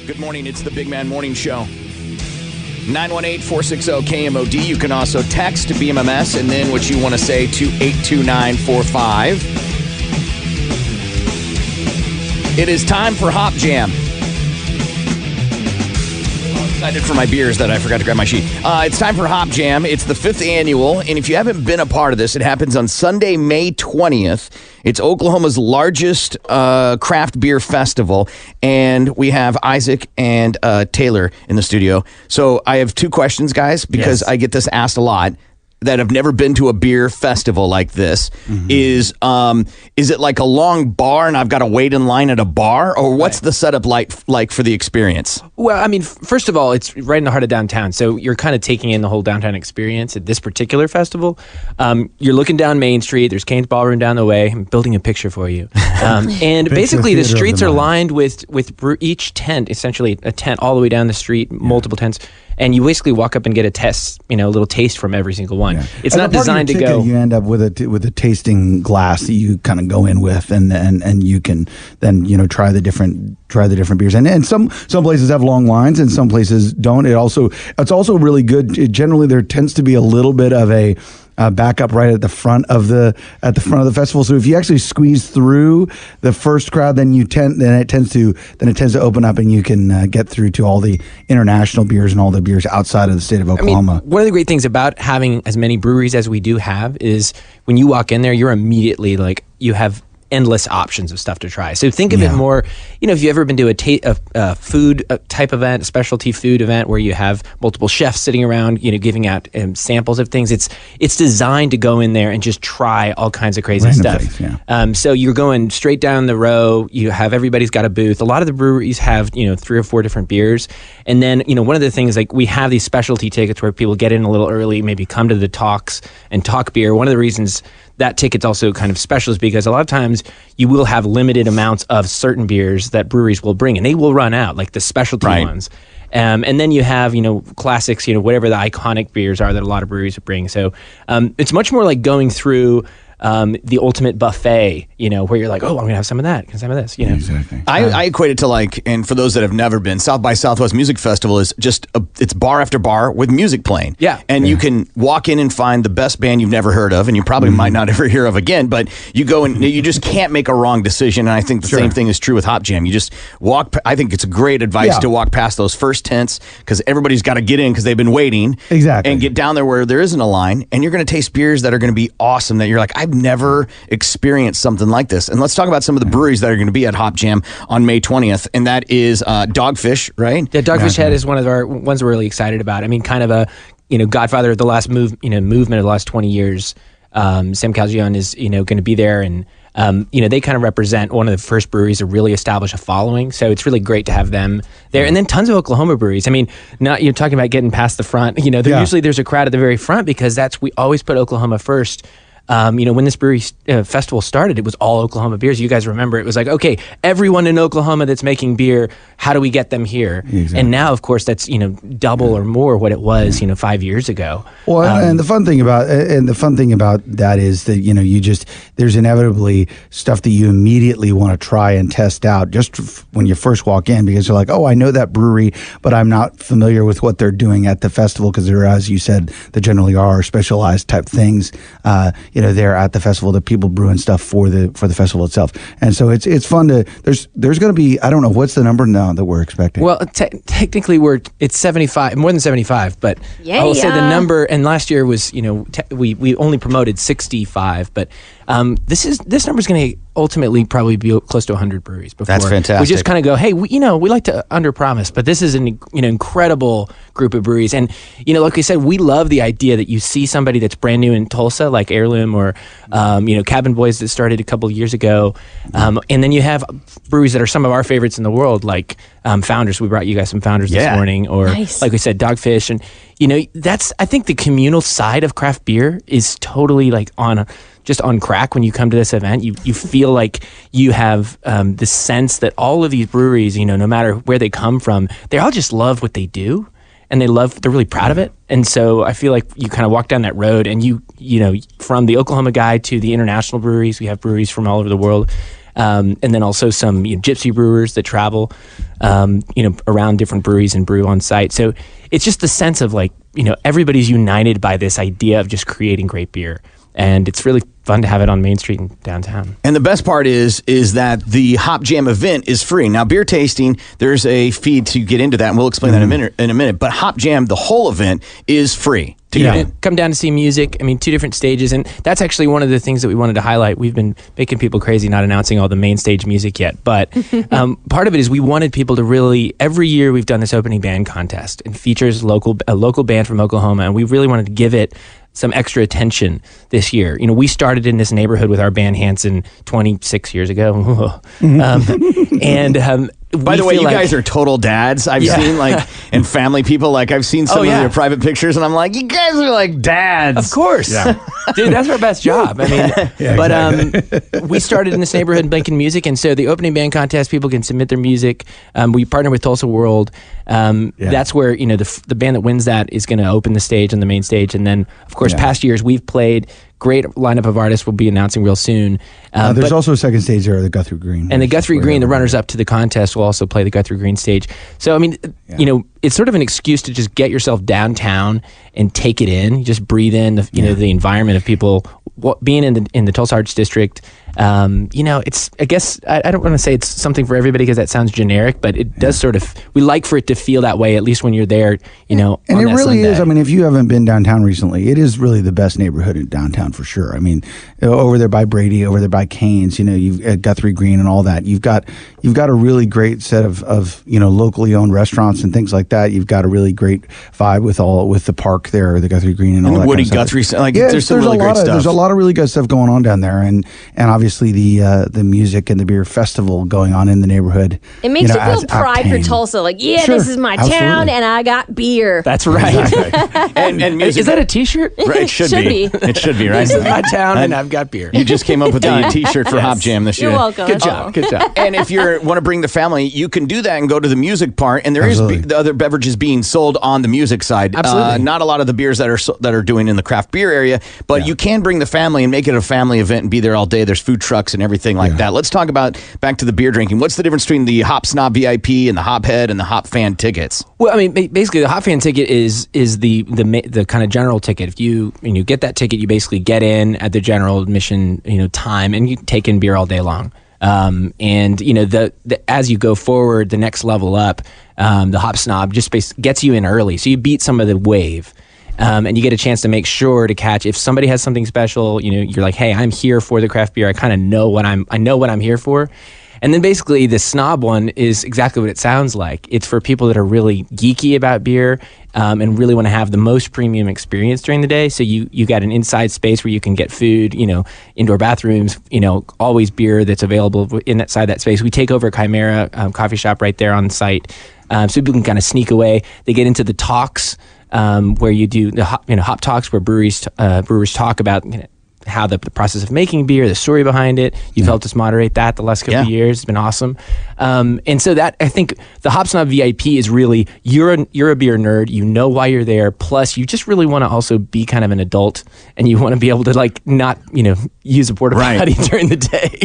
Good morning. It's the Big Man Morning Show. 918-460-KMOD. You can also text to BMMS and then what you want to say to 82945. It is time for Hop Jam. Excited for my beers that I forgot to grab my sheet. It's time for Hop Jam. It's the 5th annual, and if you haven't been a part of this, it happens on Sunday, May 20th. It's Oklahoma's largest craft beer festival, and we have Isaac and Taylor in the studio. So I have 2 questions, guys, because I get this asked a lot, that have never been to a beer festival like this. Is it like a long bar and I've got to wait in line at a bar, or what's the setup like for the experience? Well, I mean, first of all, it's right in the heart of downtown, so you're kind of taking in the whole downtown experience at this particular festival. You're looking down Main Street. There's Kane's Ballroom down the way. I'm building a picture for you. And basically, the streets are lined with each tent, essentially a tent all the way down the street, multiple tents. And you basically walk up and get a little taste from every single one. Yeah. It's not designed to go. You end up with a tasting glass that you kind of go in with, and you can then try the different beers. And some places have long lines, and some places don't. It's also really good. Generally, there tends to be a little bit of a back up right at the front of the festival. So if you actually squeeze through the first crowd, then it tends to open up, and you can get through to all the international beers and all the beers outside of the state of Oklahoma. I mean, one of the great things about having as many breweries as we do have is when you walk in there, you're immediately like, you have endless options of stuff to try. So think of it more, if you've ever been to a food type event, a specialty food event where you have multiple chefs sitting around, giving out samples of things. It's designed to go in there and just try all kinds of crazy stuff. Things, so you're going straight down the row. You have everybody's got a booth. A lot of the breweries have 3 or 4 different beers, and then one of the things, like, we have these specialty tickets where people get in a little early, maybe come to the talks and talk beer. One of the reasons that ticket's also kind of special is because a lot of times you will have limited amounts of certain beers that breweries will bring, and they will run out, like the specialty ones. And then you have, classics, whatever the iconic beers are that a lot of breweries bring. So it's much more like going through the ultimate buffet, where you're like, oh, I'm going to have some of that, some of this, Exactly. I equate it to, like, and for those that have never been, South by Southwest Music Festival is just, it's bar after bar with music playing. Yeah. And you can walk in and find the best band you've never heard of, and you probably might not ever hear of again, but you go and you just can't make a wrong decision. And I think the same thing is true with Hop Jam. You just walk, I think it's a great advice to walk past those first tents, because everybody's got to get in because they've been waiting. Exactly. And get down there where there isn't a line, and you're going to taste beers that are going to be awesome, that you're like, I've never experienced something like this. And let's talk about some of the breweries that are going to be at Hop Jam on May 20th, and that is Dogfish, right? Yeah, Dogfish Head is one of our ones we're really excited about. I mean, kind of a godfather of the last movement of the last 20 years. Sam Calgione is going to be there, and they kind of represent one of the first breweries to really establish a following. So it's really great to have them there. And then tons of Oklahoma breweries. I mean, not you're talking about getting past the front. Usually there's a crowd at the very front, because we always put Oklahoma first. When this brewery festival started, it was all Oklahoma beers. You guys remember, it was like, okay, everyone in Oklahoma that's making beer, how do we get them here? Exactly. And now, of course, that's double or more what it was 5 years ago. Well, and the fun thing about that is that there's inevitably stuff that you immediately want to try and test out just when you first walk in, because you're like, oh, I know that brewery, but I'm not familiar with what they're doing at the festival, because there, as you said, there generally are specialized type things. There at the festival that people brew and stuff for the festival itself. And so it's fun to, there's going to be, I don't know, what's the number now that we're expecting? Well, technically it's 75, more than 75, but I will say the number, and last year was, we only promoted 65, but this number is going to ultimately probably be close to 100 breweries before. That's fantastic. We just kind of go, hey, we like to underpromise, but this is an incredible group of breweries. And, like we said, we love the idea that you see somebody that's brand new in Tulsa, like Heirloom or, Cabin Boys that started a couple of years ago. And then you have breweries that are some of our favorites in the world, like Founders. We brought you guys some Founders this morning. Or, like we said, Dogfish. And, I think the communal side of craft beer is totally like just on crack when you come to this event. You feel like you have this sense that all of these breweries, no matter where they come from, they all just love what they do, and they're really proud of it. And so I feel like you kind of walk down that road, and you from the Oklahoma guy to the international breweries, we have breweries from all over the world. and then also some gypsy brewers that travel, around different breweries and brew on site. So it's just the sense of like, everybody's united by this idea of just creating great beer. And it's really fun to have it on Main Street in downtown. And the best part is that the Hop Jam event is free. Now, beer tasting, there's a fee to get into that, and we'll explain that in a minute. But Hop Jam, the whole event, is free to get in. Come down to see music. I mean, 2 different stages. And that's actually one of the things that we wanted to highlight. We've been making people crazy not announcing all the main stage music yet. But part of it is we wanted people to really, every year we've done this opening band contest. It features a local band from Oklahoma. And we really wanted to give it some extra attention this year. We started in this neighborhood with our band HANSON 26 years ago. By the way, you guys are total dads. I've seen and family people. I've seen some of your private pictures, and I'm like, you guys are like dads. Of course. Yeah. Dude, that's our best job. I mean, we started in this neighborhood making music, and so the opening band contest, people can submit their music. We partner with Tulsa World. That's where, the band that wins that is going to open the stage on the main stage. And then, of course, past years we've played. Great lineup of artists we'll be announcing real soon. There's also a second stage there, the Guthrie Green. And the Guthrie Green, the runners-up to the contest, will also play the Guthrie Green stage. So, I mean, it's sort of an excuse to just get yourself downtown and take it in. You just breathe in the environment of people being in the Tulsa Arts District. It's, I guess, I don't want to say it's something for everybody because that sounds generic, but it does sort of, we like for it to feel that way, at least when you're there, And it really is. I mean, if you haven't been downtown recently, it is really the best neighborhood in downtown for sure. I mean, over there by Brady, over there by Canes, you've Guthrie Green and all that. You've got a really great set of locally owned restaurants and things like that. You've got a really great vibe with the park there, the Guthrie Green and all that. Woody kind of Guthrie, stuff. there's some really great stuff. There's a lot of really good stuff going on down there, and obviously the music and the beer festival going on in the neighborhood. It makes you feel pride for Tulsa. Like, this is my town, and I got beer. That's right. Exactly. and music, is that a T-shirt? Right, it should be. It should be, right? This is my town, and I've got beer. You just came up with a T-shirt for Hop Jam this year. You're welcome. Good job. Good job. And if you want to bring the family, you can do that and go to the music part. And there is the other beverages being sold on the music side. Absolutely. Not a lot of the beers that are doing in the craft beer area, but you can bring the family and make it a family event and be there all day. There's food trucks and everything like that. Let's talk about back to the beer drinking. What's the difference between the Hop Snob VIP and the Hop Head and the Hop Fan tickets? Well, I mean, basically, the Hop Fan ticket is the kind of general ticket. If you get that ticket, you basically get in at the general admission time, and you take in beer all day long. And as you go forward, the next level up, the Hop Snob just gets you in early, so you beat some of the wave. And you get a chance to make sure to catch if somebody has something special. You're like, hey, I'm here for the craft beer. I kind of know what I'm here for. And then basically the snob one is exactly what it sounds like. It's for people that are really geeky about beer and really want to have the most premium experience during the day. So you got an inside space where you can get food, indoor bathrooms, always beer that's available inside that space. We take over Chimera coffee shop right there on site, so people can kind of sneak away. They get into the talks. Where you do the hop talks, where brewers talk about how the process of making beer, the story behind it. You've helped us moderate that the last couple of years. It's been awesome. And so that, I think the Hop Snob VIP is really, you're a beer nerd, you know why you're there, plus you just really want to also be kind of an adult, and you want to be able to not use a porta potty during the day.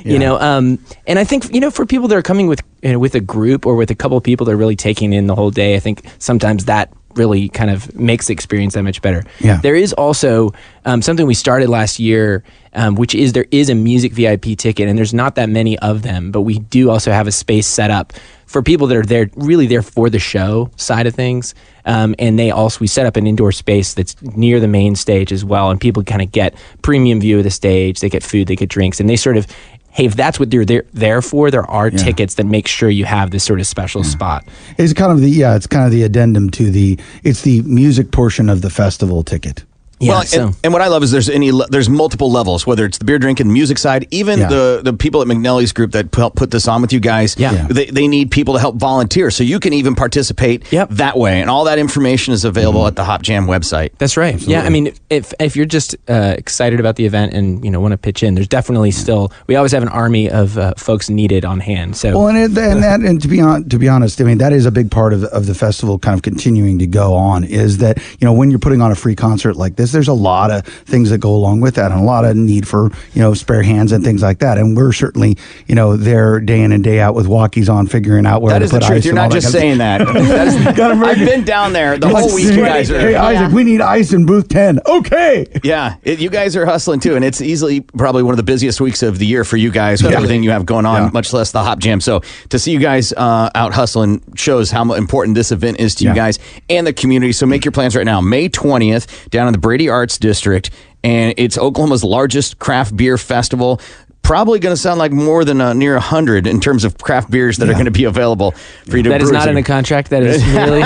And I think for people that are coming with a group or with a couple of people that are really taking in the whole day, I think sometimes that really kind of makes the experience that much better. Yeah. There is also something we started last year, which is there is a music VIP ticket, and there's not that many of them, but we do also have a space set up for people that are really there for the show side of things. And we set up an indoor space that's near the main stage as well, and people kind of get premium view of the stage. They get food, they get drinks, and they sort of, hey, if that's what they're there for, there are tickets that make sure you have this sort of special spot. It's kind of the addendum to it's the music portion of the festival ticket. Yeah, and what I love is there's multiple levels, whether it's the beer drinking, music side, even the people at McNally's group that helped put this on with you guys. Yeah. They need people to help volunteer, so you can even participate that way, and all that information is available at the Hop Jam website. That's right. Absolutely. Yeah, I mean, if you're just excited about the event and want to pitch in, there's definitely still, we always have an army of folks needed on hand. So well, and to be honest, I mean, that is a big part of the festival kind of continuing to go on, is that when you're putting on a free concert like this. this, there's a lot of things that go along with that, and a lot of need for, spare hands and things like that. And we're certainly, there day in and day out with walkies on, figuring out where that to is put the truth. ice. You're not just saying that. I've been down there the whole week. You guys are. Hey, Isaac, we need ice in booth 10. Okay. Yeah, you guys are hustling too, and it's easily probably one of the busiest weeks of the year for you guys with everything you have going on, much less the Hop Jam. So to see you guys out hustling shows how important this event is to you guys and the community. So make your plans right now. May 20th down in the Brady Arts District, and it's Oklahoma's largest craft beer festival. Probably going to sound like more than near 100 in terms of craft beers that are going to be available for you to brew. That is not in the contract. That is really.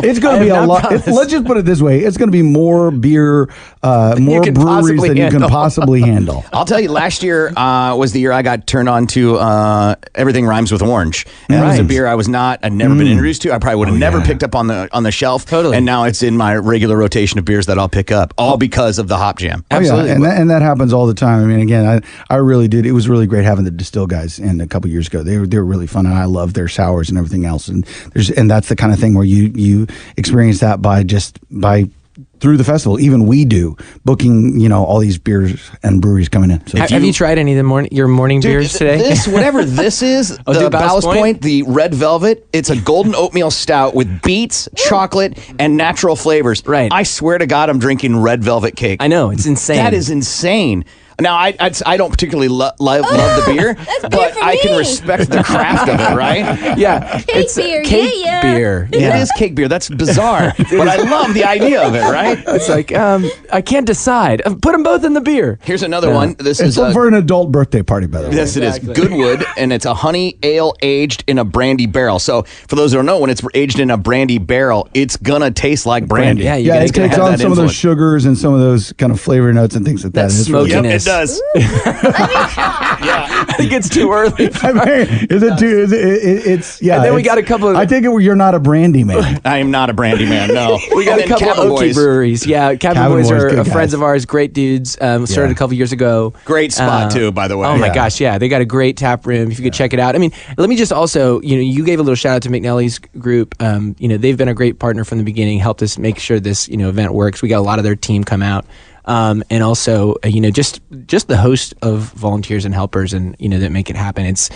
It's going to be a lot. Let's just put it this way: it's going to be more beer, more breweries than you can possibly handle. I'll tell you, last year was the year I got turned on to Everything Rhymes with Orange. And that was a beer I'd never been introduced to. I probably would have never picked up on the shelf. Totally. And now it's in my regular rotation of beers that I'll pick up, all because of the Hop Jam. Absolutely. And that happens all the time. I mean, again, I really did. It was really great having the Distill guys in a couple years ago. They were really fun, and I love their sours and everything else. And that's the kind of thing where you experience that by through the festival. Even we do booking, all these beers and breweries coming in. So have you tried any of your morning beers today? Whatever this is, the Ballast Point, the Red Velvet, it's a golden oatmeal stout with beets, chocolate, and natural flavors. Right. I swear to God, I'm drinking Red Velvet cake. I know, it's insane. That is insane. Now, I don't particularly love the beer, but I can respect the craft of it, right? Yeah. Cake beer, cake beer. It is cake beer. That's bizarre, but I love the idea of it, right? It's like, I can't decide. Put them both in the beer. Here's another one. This is for an adult birthday party, by the way. Yes, it is. Goodwood, and it's a honey ale aged in a brandy barrel. So, for those who don't know, when it's aged in a brandy barrel, it's going to taste like brandy. Yeah, it takes on some of those sugars and some of of those kind of flavor notes and things like that. That smokiness. It does. I think it's too early. I mean, is it too? It's yeah. And then we got a couple of. I take it you're not a brandy man. I am not a brandy man. No, we got a couple of Okie breweries. Yeah, Cabin Boys are friends of ours. Great dudes. Started a couple years ago. Great spot too, by the way. Oh my gosh, yeah, they got a great tap room. If you could check it out. I mean, let me just also, you gave a little shout out to McNally's group. They've been a great partner from the beginning. Helped us make sure this event works. We got a lot of their team come out. And also, just the host of volunteers and helpers, and that make it happen. It's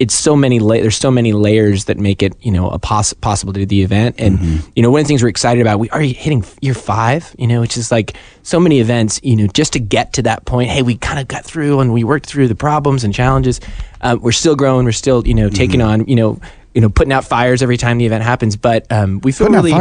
so many. There's so many layers that make it possible to do the event. And one of the things we're excited about, we are hitting year 5. Which is like so many events. Just to get to that point. Hey, we kind of got through and we worked through the problems and challenges. We're still growing. We're still taking on putting out fires every time the event happens, but we feel really,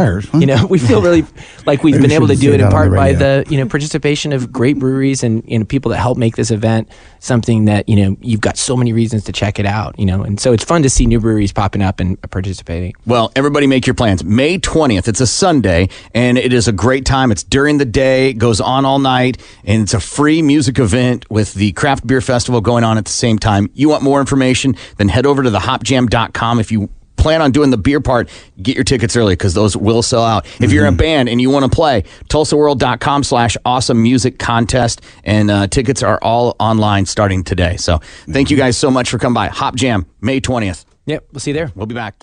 we feel really like we've been able to do it in part by the participation of great breweries and people that help make this event something that you've got so many reasons to check it out, and so it's fun to see new breweries popping up and participating. Well, everybody make your plans. May 20th, it's a Sunday, and it is a great time. It's during the day, it goes on all night, and it's a free music event with the Craft Beer Festival going on at the same time. You want more information, then head over to thehopjam.com. If you plan on doing the beer part, get your tickets early because those will sell out. If you're in a band and you want to play, tulsaworld.com/awesome music contest, and tickets are all online starting today. So thank you guys so much for coming by. Hop Jam, May 20th. Yep, we'll see you there. We'll be back.